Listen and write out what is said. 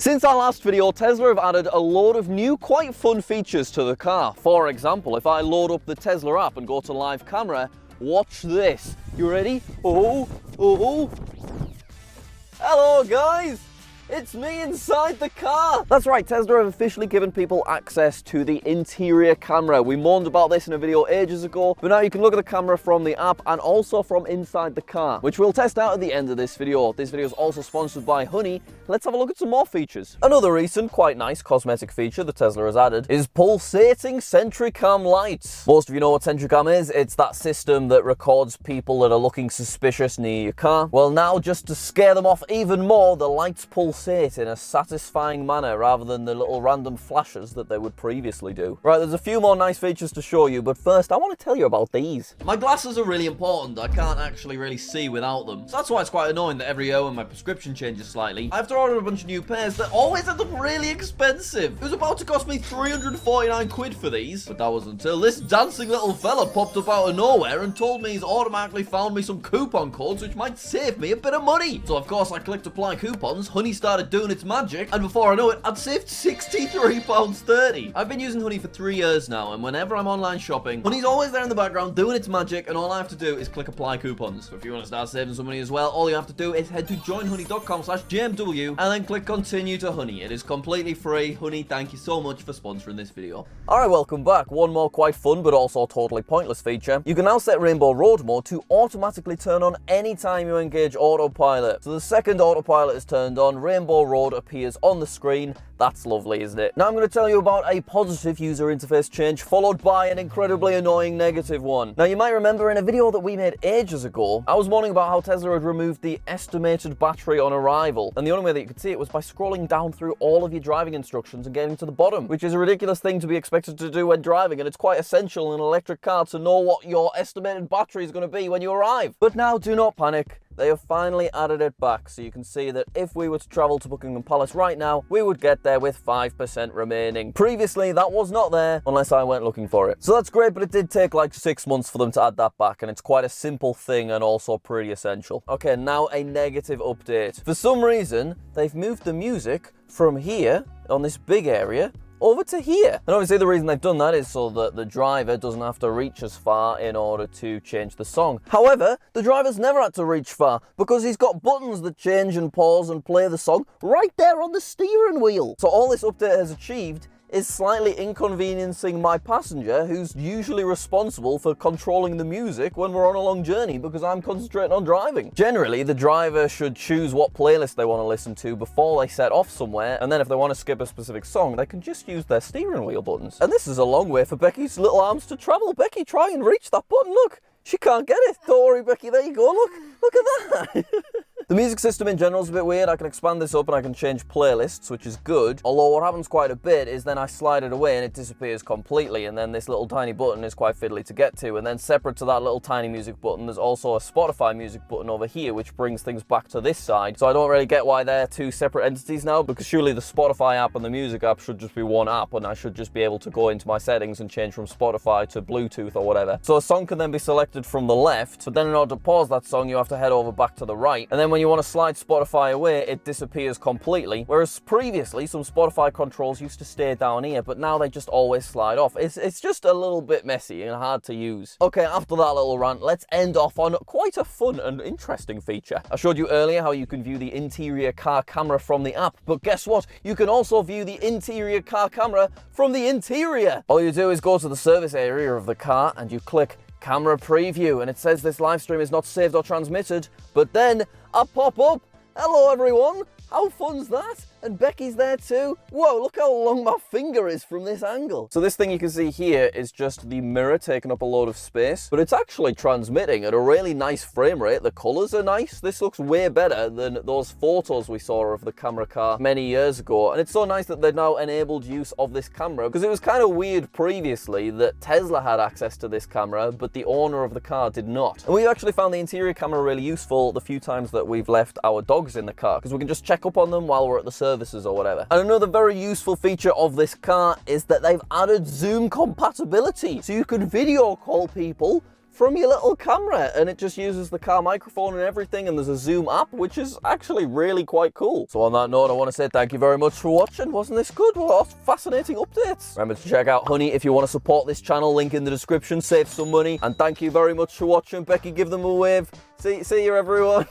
Since our last video, Tesla have added a load of new, quite fun features to the car. For example, if I load up the Tesla app and go to live camera, watch this. You ready? Oh. Hello guys! It's me inside the car! That's right, Tesla have officially given people access to the interior camera. We moaned about this in a video ages ago, but now you can look at the camera from the app and also from inside the car, which we'll test out at the end of this video. This video is also sponsored by Honey. Let's have a look at some more features. Another recent, quite nice cosmetic feature that Tesla has added is pulsating sentry cam lights. Most of you know what sentry cam is. It's that system that records people that are looking suspicious near your car. Well, now just to scare them off even more, the lights pulsate in a satisfying manner rather than the little random flashes that they would previously do. Right, there's a few more nice features to show you, but first I want to tell you about these. My glasses are really important. I can't actually really see without them. So that's why it's quite annoying that every year when my prescription changes slightly, I have to order a bunch of new pairs that always end up really expensive. It was about to cost me 349 quid for these, but that was until this dancing little fella popped up out of nowhere and told me he's automatically found me some coupon codes which might save me a bit of money. So of course I clicked apply coupons, Honey started doing its magic, and before I know it, I'd saved £63.30. I've been using Honey for 3 years now, and whenever I'm online shopping, Honey's always there in the background doing its magic, and all I have to do is click apply coupons. So if you want to start saving some money as well, all you have to do is head to joinhoney.com/JMW and then click continue to Honey. It is completely free. Honey, thank you so much for sponsoring this video. Alright, welcome back. One more quite fun but also totally pointless feature. You can now set Rainbow Road mode to automatically turn on anytime you engage Autopilot. So the second Autopilot is turned on, Rainbow Road appears on the screen. That's lovely, isn't it? Now I'm going to tell you about a positive user interface change followed by an incredibly annoying negative one. Now you might remember in a video that we made ages ago, I was moaning about how Tesla had removed the estimated battery on arrival, and the only way that you could see it was by scrolling down through all of your driving instructions and getting to the bottom, which is a ridiculous thing to be expected to do when driving, and it's quite essential in an electric car to know what your estimated battery is going to be when you arrive. But now do not panic. They have finally added it back, so you can see that if we were to travel to Buckingham Palace right now, we would get there with 5% remaining. Previously, that was not there, unless I went looking for it. So that's great, but it did take like 6 months for them to add that back, and it's quite a simple thing and also pretty essential. Okay, now a negative update. For some reason, they've moved the music from here, on this big area, over to here. And obviously the reason they've done that is so that the driver doesn't have to reach as far in order to change the song. However, the driver's never had to reach far because he's got buttons that change and pause and play the song right there on the steering wheel. So all this update has achieved is slightly inconveniencing my passenger, who's usually responsible for controlling the music when we're on a long journey because I'm concentrating on driving. Generally, the driver should choose what playlist they want to listen to before they set off somewhere, and then if they want to skip a specific song, they can just use their steering wheel buttons. And this is a long way for Becky's little arms to travel. Becky, try and reach that button. Look, she can't get it. Don't worry, Becky, there you go. Look at that. The music system in general is a bit weird. I can expand this up and I can change playlists, which is good. Although what happens quite a bit is then I slide it away and it disappears completely, and then this little tiny button is quite fiddly to get to. And then separate to that little tiny music button, there's also a Spotify music button over here, which brings things back to this side. So I don't really get why they're two separate entities now, because surely the Spotify app and the music app should just be one app, and I should just be able to go into my settings and change from Spotify to Bluetooth or whatever. So a song can then be selected from the left, but then in order to pause that song, you have to head over back to the right. And then when you want to slide Spotify away, it disappears completely. Whereas previously, some Spotify controls used to stay down here, but now they just always slide off. It's just a little bit messy and hard to use. Okay, after that little rant, let's end off on quite a fun and interesting feature. I showed you earlier how you can view the interior car camera from the app, but guess what? You can also view the interior car camera from the interior. All you do is go to the service area of the car and you click camera preview, and it says this live stream is not saved or transmitted, but then I pop up. Hello everyone, how fun's that? And Becky's there too. Whoa, look how long my finger is from this angle. So this thing you can see here is just the mirror taking up a load of space, but it's actually transmitting at a really nice frame rate. The colors are nice. This looks way better than those photos we saw of the camera car many years ago. And it's so nice that they've now enabled use of this camera, because it was kind of weird previously that Tesla had access to this camera, but the owner of the car did not. And we've actually found the interior camera really useful the few times that we've left our dogs in the car, because we can just check up on them while we're at the service services or whatever. And another very useful feature of this car is that they've added Zoom compatibility. So you can video call people from your little camera, and it just uses the car microphone and everything, and there's a zoom app, which is actually really quite cool. So on that note, I want to say thank you very much for watching. Wasn't this good? What fascinating updates. Remember to check out Honey if you want to support this channel, link in the description, save some money, and thank you very much for watching. Becky, give them a wave. See you everyone.